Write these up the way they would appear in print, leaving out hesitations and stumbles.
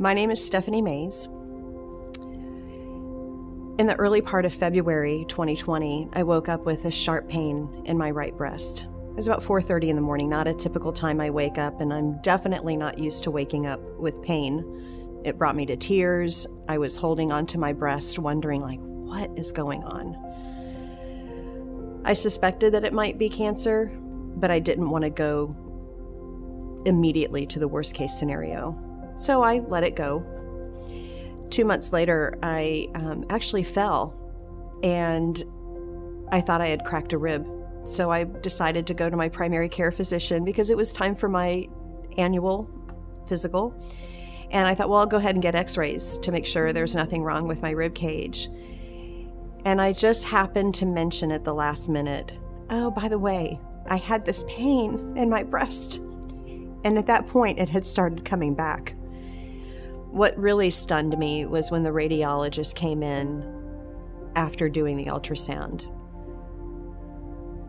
My name is Stephanie Mays. In the early part of February 2020, I woke up with a sharp pain in my right breast. It was about 4:30 in the morning, not a typical time I wake up, and I'm definitely not used to waking up with pain. It brought me to tears. I was holding onto my breast, wondering, what is going on? I suspected that it might be cancer, but I didn't want to go immediately to the worst case scenario. So I let it go. 2 months later, I actually fell, and I thought I had cracked a rib. So I decided to go to my primary care physician because it was time for my annual physical. And I thought, well, I'll go ahead and get x-rays to make sure there's nothing wrong with my rib cage. And I just happened to mention at the last minute, oh, by the way, I had this pain in my breast. And at that point, it had started coming back. What really stunned me was when the radiologist came in after doing the ultrasound.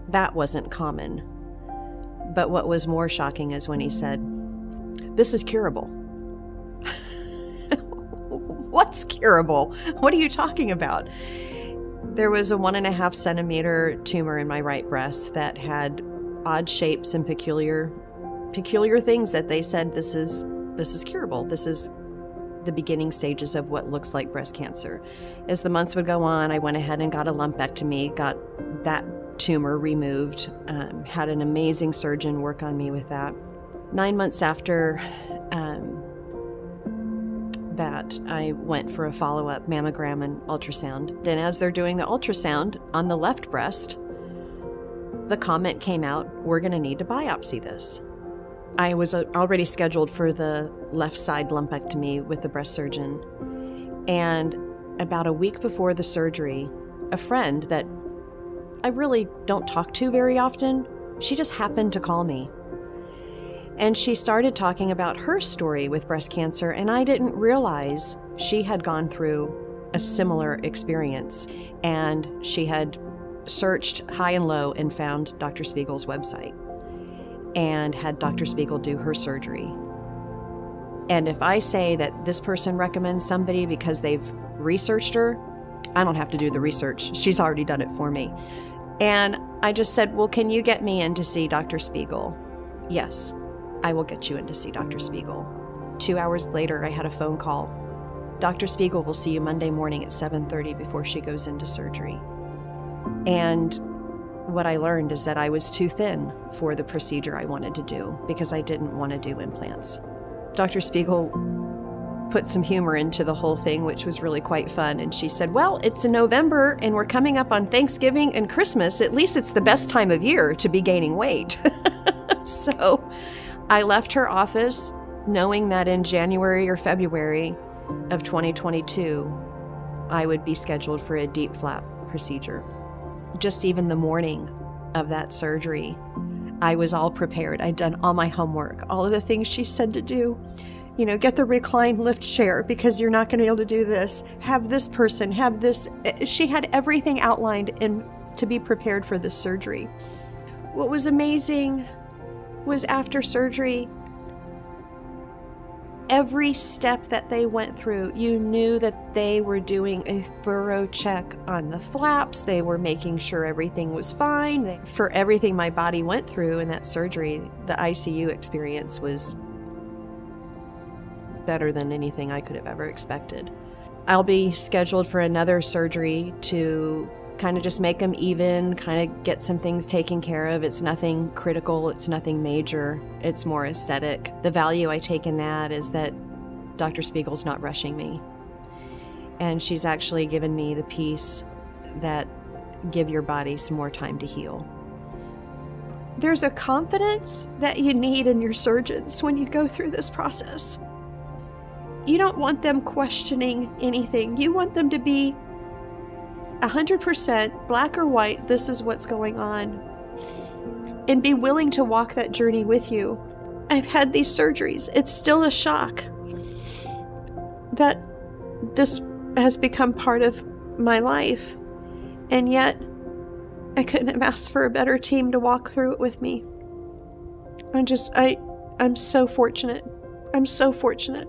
That wasn't common. But what was more shocking is when he said, "This is curable." What's curable? What are you talking about? There was a 1.5 centimeter tumor in my right breast that had odd shapes and peculiar things that they said, this is curable. This is the beginning stages of what looks like breast cancer. As the months would go on, I went ahead and got a lumpectomy, got that tumor removed, had an amazing surgeon work on me with that. 9 months after that, I went for a follow-up mammogram and ultrasound. And as they're doing the ultrasound on the left breast, the comment came out, "We're going to need to biopsy this." I was already scheduled for the left side lumpectomy with the breast surgeon. And about a week before the surgery, a friend that I really don't talk to very often, she just happened to call me. And she started talking about her story with breast cancer, and I didn't realize she had gone through a similar experience. And she had searched high and low and found Dr. Spiegel's website and had Dr. Spiegel do her surgery. And if I say that this person recommends somebody because they've researched her, I don't have to do the research. She's already done it for me. And I just said, well, can you get me in to see Dr. Spiegel? Yes, I will get you in to see Dr. Spiegel. 2 hours later, I had a phone call. Dr. Spiegel will see you Monday morning at 7:30 before she goes into surgery. And what I learned is that I was too thin for the procedure I wanted to do because I didn't want to do implants. Dr. Spiegel put some humor into the whole thing, which was really quite fun. And she said, well, it's in November and we're coming up on Thanksgiving and Christmas. At least it's the best time of year to be gaining weight. So I left her office knowing that in January or February of 2022, I would be scheduled for a DIEP flap procedure. Just even the morning of that surgery, I was all prepared. I'd done all my homework, all of the things she said to do. You know, get the recline lift chair because you're not going to be able to do this. Have this person, have this. She had everything outlined to be prepared for this surgery. What was amazing was after surgery, every step that they went through, you knew that they were doing a thorough check on the flaps. They were making sure everything was fine. For everything my body went through in that surgery, the ICU experience was better than anything I could have ever expected. I'll be scheduled for another surgery to kind of just make them even, kind of get some things taken care of. It's nothing critical, it's nothing major, it's more aesthetic. The value I take in that is that Dr. Spiegel's not rushing me. And she's actually given me the peace that give your body some more time to heal. There's a confidence that you need in your surgeons when you go through this process. You don't want them questioning anything. You want them to be 100% black or white, this is what's going on, and be willing to walk that journey with you. I've had these surgeries. It's still a shock that this has become part of my life, and yet I couldn't have asked for a better team to walk through it with me. I'm so fortunate. I'm so fortunate.